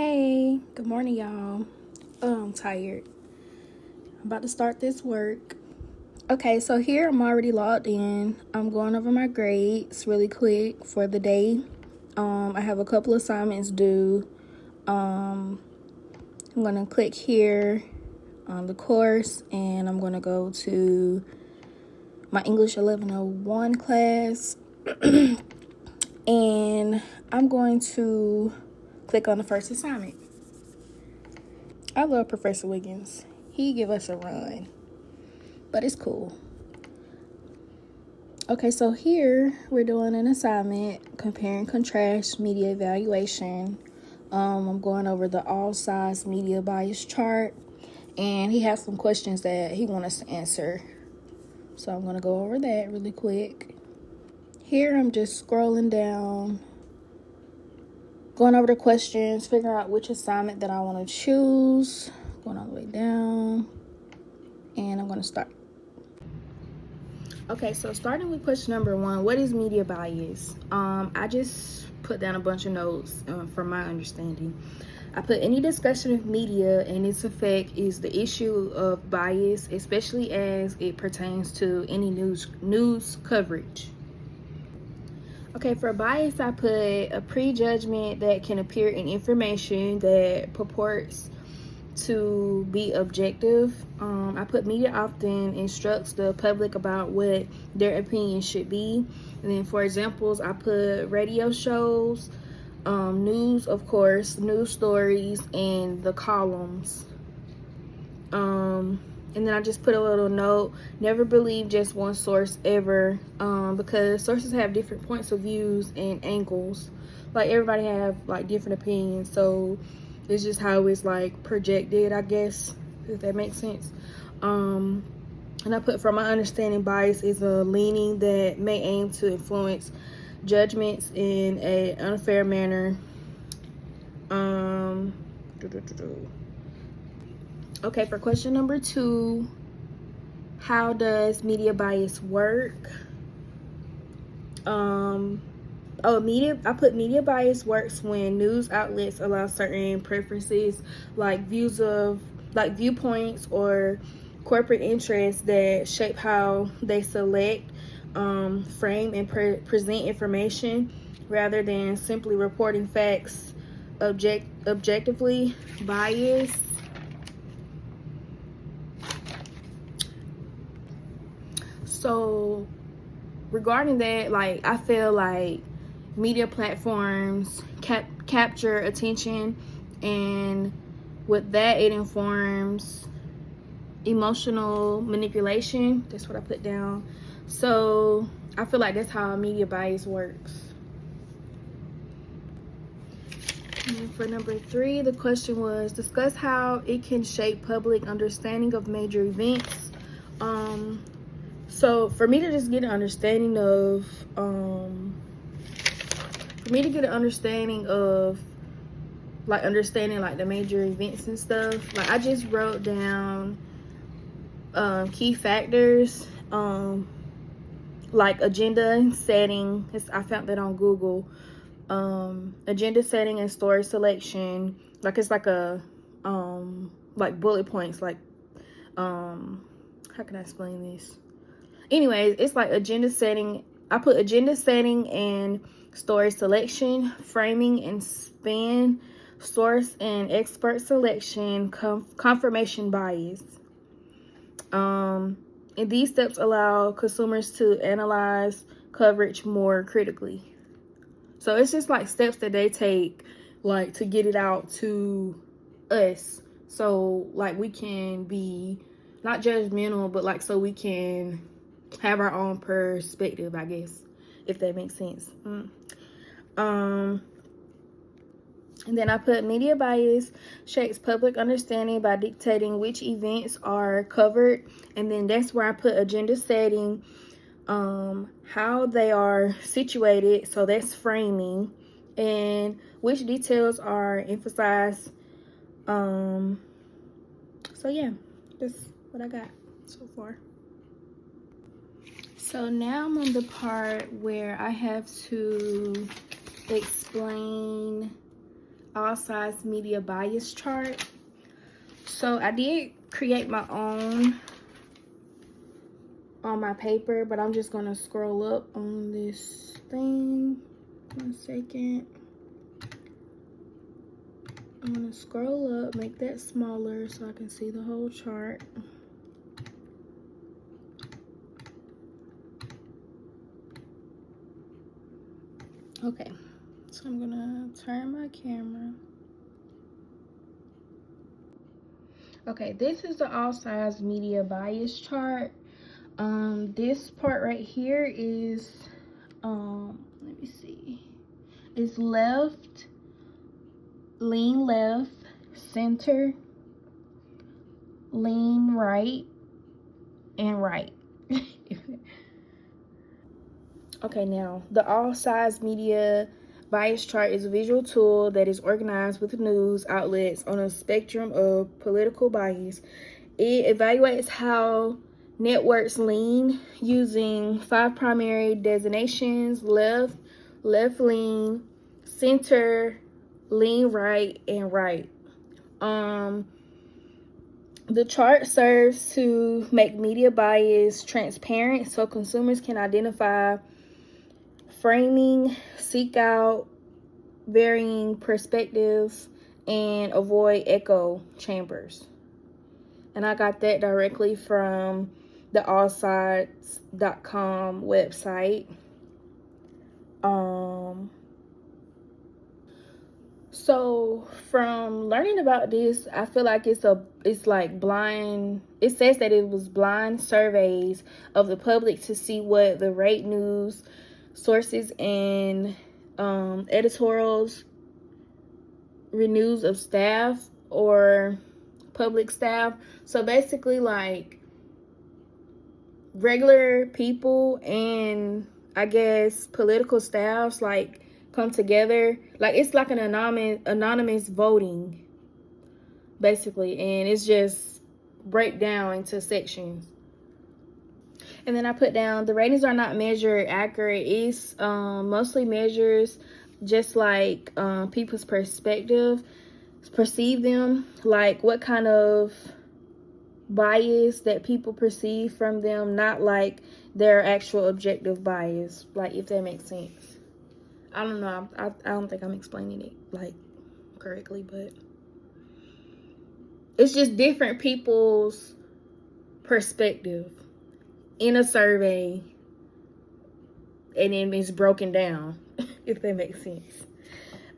Hey, good morning, y'all. I'm tired. I'm about to start this work. Okay, so here I'm already logged in. I'm going over my grades really quick for the day. I have a couple assignments due. I'm gonna click here on the course, and I'm gonna go to my English 1101 class, and I'm going to click on the first assignment. I love Professor Wiggins. He give us a run, but it's cool. Okay, so here we're doing an assignment, compare and contrast media evaluation. I'm going over the all size media bias chart, and he has some questions that he wants us to answer. So I'm gonna go over that really quick. Here I'm just scrolling down, going over the questions, figuring out which assignment that I want to choose, going all the way down, and I'm gonna start. Okay, so starting with question number 1, what is media bias? I just put down a bunch of notes from my understanding. I put any discussion of media and its effect is the issue of bias, especially as it pertains to any news coverage. Okay, for bias, I put a prejudgment that can appear in information that purports to be objective. I put media often instructs the public about what their opinion should be. And then for examples, I put radio shows, news, of course, news stories, and the columns. And then I just put a little note, never believe just one source ever, because sources have different points of views and angles. Like everybody have like different opinions, so it's just how it's like projected, I guess, if that makes sense. And I put, from my understanding, bias is a leaning that may aim to influence judgments in an unfair manner. Okay, for question number 2, how does media bias work? I put media bias works when news outlets allow certain preferences, like viewpoints or corporate interests that shape how they select, frame, and present information, rather than simply reporting facts objectively. Bias. So regarding that, like, I feel like media platforms capture attention, and with that, it informs emotional manipulation. That's what I put down. So I feel like that's how media bias works. And for number 3, the question was, discuss how it can shape public understanding of major events. So for me to just get an understanding of, understanding like the major events and stuff, like I just wrote down key factors, like agenda setting. I found that on Google. Agenda setting and story selection. Like it's like a like bullet points. Like how can I explain this? Anyways, it's like agenda setting. I put agenda setting and story selection, framing and spin, source and expert selection, confirmation bias. And these steps allow consumers to analyze coverage more critically. So it's just like steps that they take, like, to get it out to us. So like we can be not judgmental, but like so we can have our own perspective, I guess, if that makes sense. And then I put media bias shapes public understanding by dictating which events are covered. And then that's where I put agenda setting, how they are situated, so that's framing, and which details are emphasized. So yeah, that's what I got so far. So now I'm on the part where I have to explain all sides media bias chart. So I did create my own on my paper, but I'm just gonna scroll up on this thing. 1 second. I'm gonna scroll up, make that smaller so I can see the whole chart. Okay, so I'm gonna turn my camera. Okay, this is the all sides media bias chart. This part right here is let me see, it's left, lean left, center, lean right, and right. Okay, now the all sides media bias chart is a visual tool that is organized with news outlets on a spectrum of political bias. It evaluates how networks lean using 5 primary designations: left, left lean, center, lean right, and right. The chart serves to make media bias transparent so consumers can identify framing, seek out varying perspectives, and avoid echo chambers. And I got that directly from the allsides.com website. So from learning about this, I feel like it's like blind. It says that it was blind surveys of the public to see what the rate news sources and editorials, renews of staff or public staff. So basically, like, regular people and I guess political staffs like come together. Like, it's like an anonymous voting basically, and it's just break down into sections. And then I put down the ratings are not measured accurate. It's mostly measures just like people's perspective, perceive them, like what kind of bias that people perceive from them, not like their actual objective bias, like, if that makes sense. I don't know. I don't think I'm explaining it like correctly, but it's just different people's perspective in a survey, and then it's broken down, if that makes sense.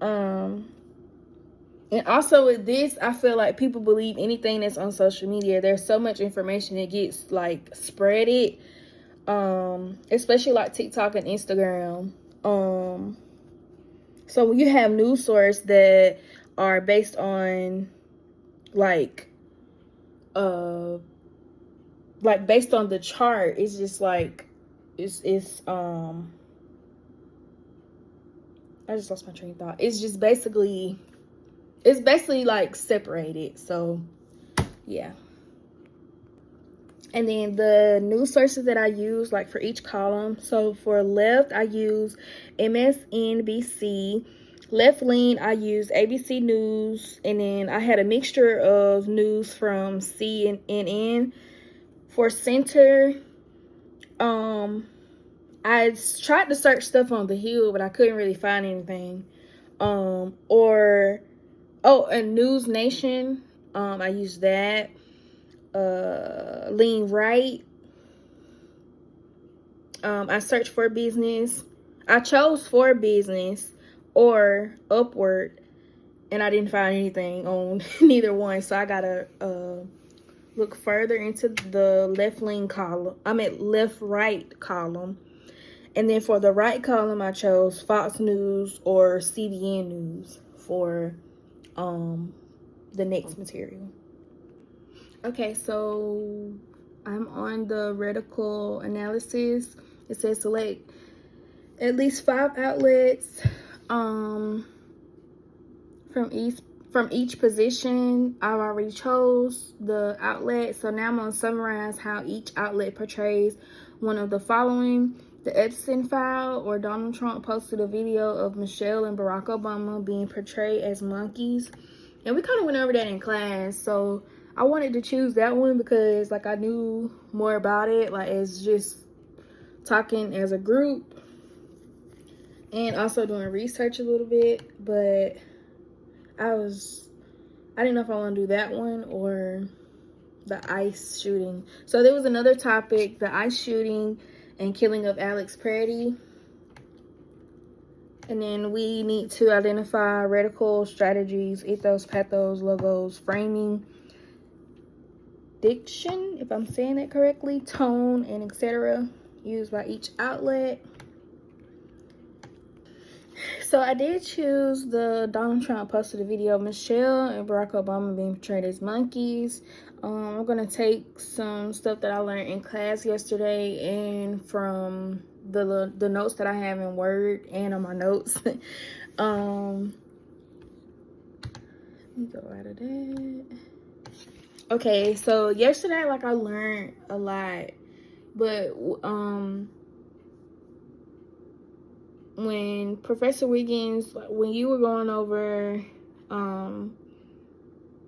And also with this, I feel like people believe anything that's on social media. There's so much information that gets like spreaded, especially like TikTok and Instagram. So when you have news sources that are based on like based on the chart, it's just like it's I just lost my train of thought. It's basically like separated. So yeah. And then the news sources that I use, like, for each column. So for left, I use MSNBC. Left lean, I use ABC News. And then I had a mixture of news from CNN. For center, I tried to search stuff on The Hill, but I couldn't really find anything. And News Nation, I use that. Lean right. I searched for business. I chose for business or Upward, and I didn't find anything on neither one. So I gotta look further into the left lean column. Left right column. And then for the right column, I chose Fox News or CBN News for the next material. Okay, so I'm on the reticle analysis. It says select at least 5 outlets from each position. I've already chose the outlet, so now I'm going to summarize how each outlet portrays one of the following. The Epstein file, or Donald Trump posted a video of Michelle and Barack Obama being portrayed as monkeys. And we kind of went over that in class. So I wanted to choose that one because like I knew more about it, like as just talking as a group and also doing research a little bit. But I didn't know if I want to do that one or the ICE shooting. So there was another topic, the ICE shooting and killing of Alex Purdy. And then we need to identify radical strategies, ethos, pathos, logos, framing, diction, if I'm saying that correctly, tone, and etc. used by each outlet. So I did choose the Donald Trump posted a video of Michelle and Barack Obama being portrayed as monkeys. I'm going to take some stuff that I learned in class yesterday and from the notes that I have in Word and on my notes. Let me go out of that. Okay, so yesterday, like, I learned a lot. But when Professor Wiggins, when you were going over,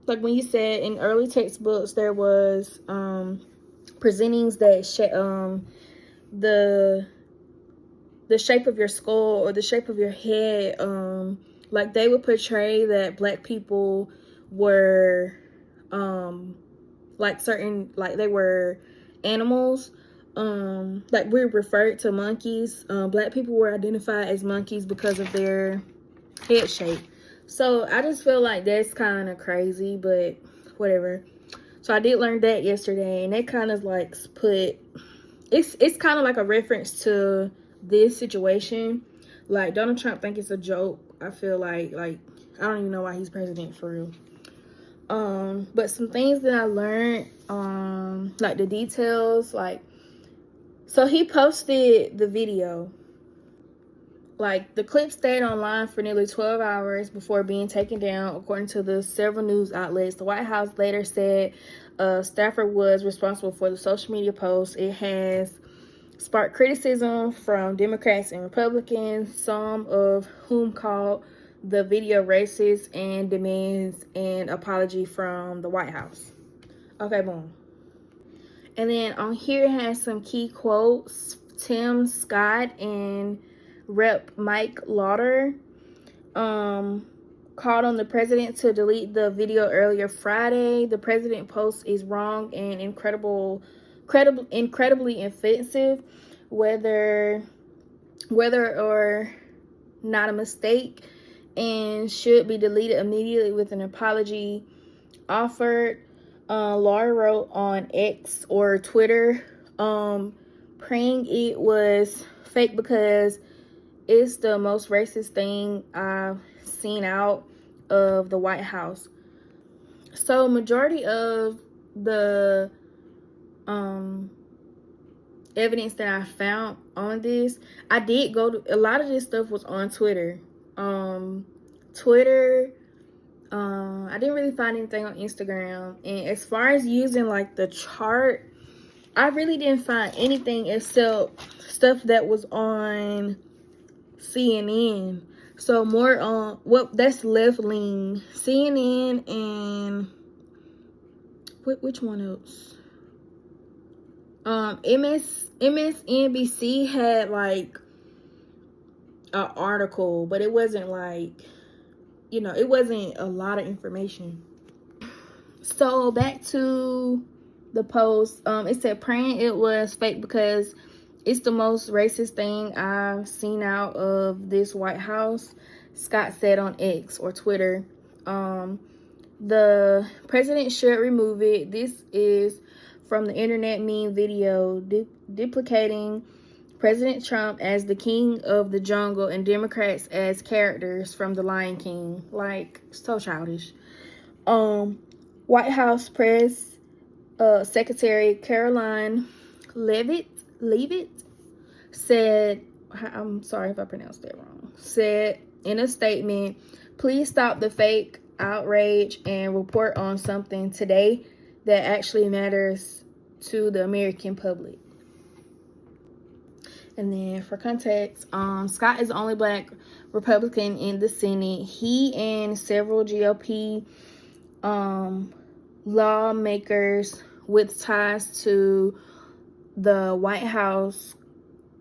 like when you said in early textbooks there was presentings that the shape of your skull or the shape of your head, like they would portray that black people were like certain, like they were animals. Like we're referred to monkeys. Black people were identified as monkeys because of their head shape. So I just feel like that's kind of crazy, but whatever. So I did learn that yesterday, and that kind of like it's kind of like a reference to this situation. Like Donald Trump think it's a joke. I feel like I don't even know why he's president for real. But some things that I learned, like the details, like, so he posted the video. Like, the clip stayed online for nearly 12 hours before being taken down, according to the several news outlets. The White House later said Stafford was responsible for the social media post. It has sparked criticism from Democrats and Republicans, some of whom called the video racist and demands an apology from the White House. Okay, boom. And then on here it has some key quotes. Tim Scott and Rep. Mike Lauder called on the president to delete the video earlier Friday. The president post is wrong and incredibly offensive, whether or not a mistake, and should be deleted immediately with an apology offered. Laura wrote on X or Twitter, praying it was fake because it's the most racist thing I've seen out of the White House. So majority of the evidence that I found on this, I did go to, a lot of this stuff was on Twitter. I didn't really find anything on Instagram. And as far as using like the chart, I really didn't find anything except stuff that was on CNN. So more on that's left lean. CNN and which one else? MSNBC had like an article, but it wasn't like, it wasn't a lot of information. So back to the post, it said praying it was fake because it's the most racist thing I've seen out of this White House, Scott said on X or Twitter. The president should remove it. This is from the internet meme video duplicating President Trump as the king of the jungle and Democrats as characters from The Lion King. Like, so childish. White House Press Secretary Caroline Leavitt said, I'm sorry if I pronounced that wrong, said in a statement, please stop the fake outrage and report on something today that actually matters to the American public. And then for context, Scott is the only black Republican in the Senate. He and several GOP lawmakers with ties to the White House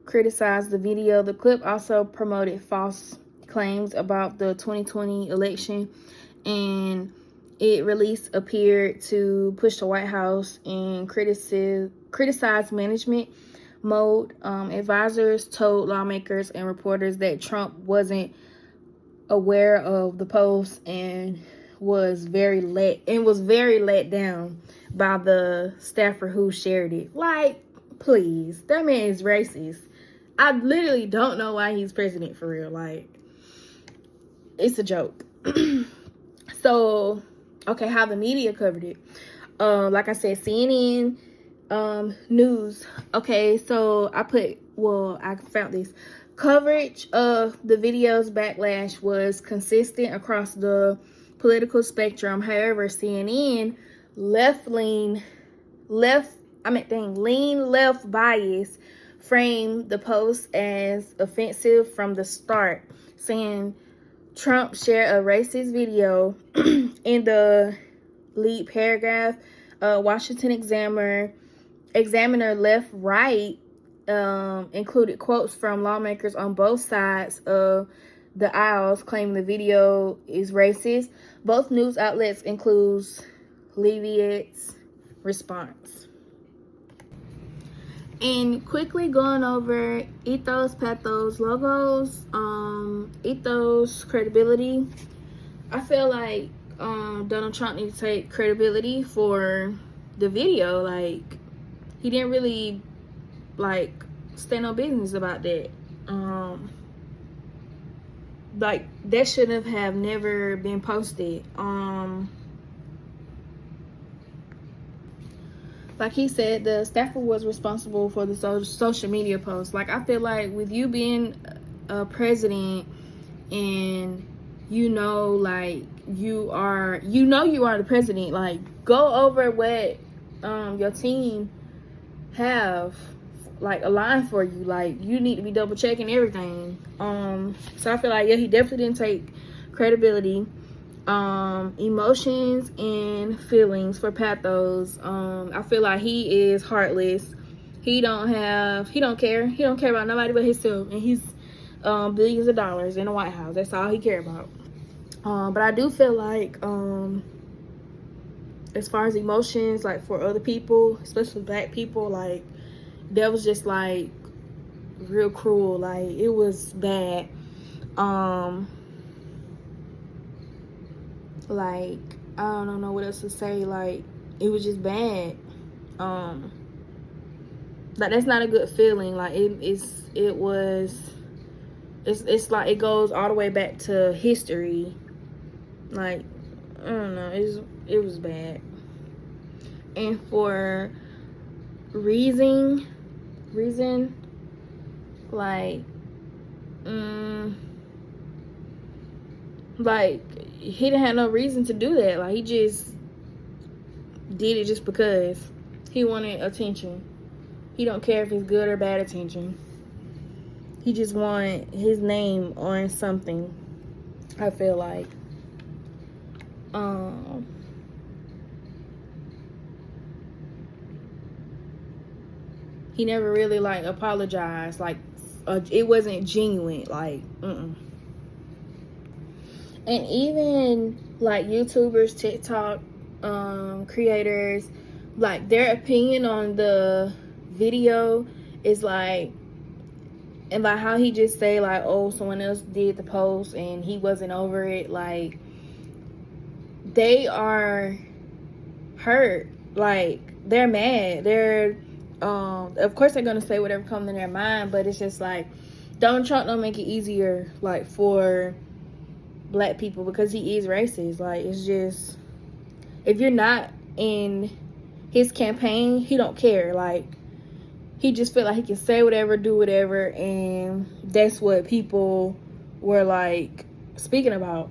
criticized the video. The clip also promoted false claims about the 2020 election, and it release appeared to push the White House in criticize management mode. Advisors told lawmakers and reporters that Trump wasn't aware of the post and was very let down by the staffer who shared it. Like, please, that man is racist. I literally don't know why he's president for real. Like, it's a joke. So, okay, how the media covered it. Like I said, CNN news. Okay, so I found this. Coverage of the video's backlash was consistent across the political spectrum. However, CNN lean left bias framed the post as offensive from the start, saying Trump shared a racist video. In the lead paragraph, Washington Examiner left right included quotes from lawmakers on both sides of the aisles claiming the video is racist. Both news outlets includes Leavitt's response. And quickly going over ethos, pathos, logos, ethos, credibility. I feel like Donald Trump needs to take credibility for the video. Like, he didn't really stand on business about that. Like, that shouldn't have never been posted. Like he said, the staffer was responsible for the social media post. Like, I feel like with you being a president and like you are the president, like, go over what your team have like aligned for you. Like, you need to be double checking everything. So I feel like, yeah, he definitely didn't take credibility. Emotions and feelings for pathos. I feel like he is heartless. He don't care about nobody but himself and his billions of dollars in the White House. That's all he care about. But I do feel like as far as emotions, like for other people, especially black people, like that was just like real cruel. Like, it was bad. Like, I don't know what else to say. Like, it was just bad. Like, that's not a good feeling. Like, it's like it goes all the way back to history. Like, I don't know, it was bad. And for reason, like, like, he didn't have no reason to do that. Like, he just did it just because he wanted attention. He don't care if it's good or bad attention. He just want his name on something, I feel like. He never really like apologized. Like, it wasn't genuine. Like, And even like YouTubers, TikTok creators, like, their opinion on the video is like, and like how he just say like, oh, someone else did the post and he wasn't over it. Like, they are hurt. Like, they're mad. They're of course they're gonna say whatever comes in their mind, but it's just like, Donald Trump don't make it easier like for black people because he is racist. Like, it's just, if you're not in his campaign, he don't care. Like, he just feel like he can say whatever, do whatever, and that's what people were like speaking about.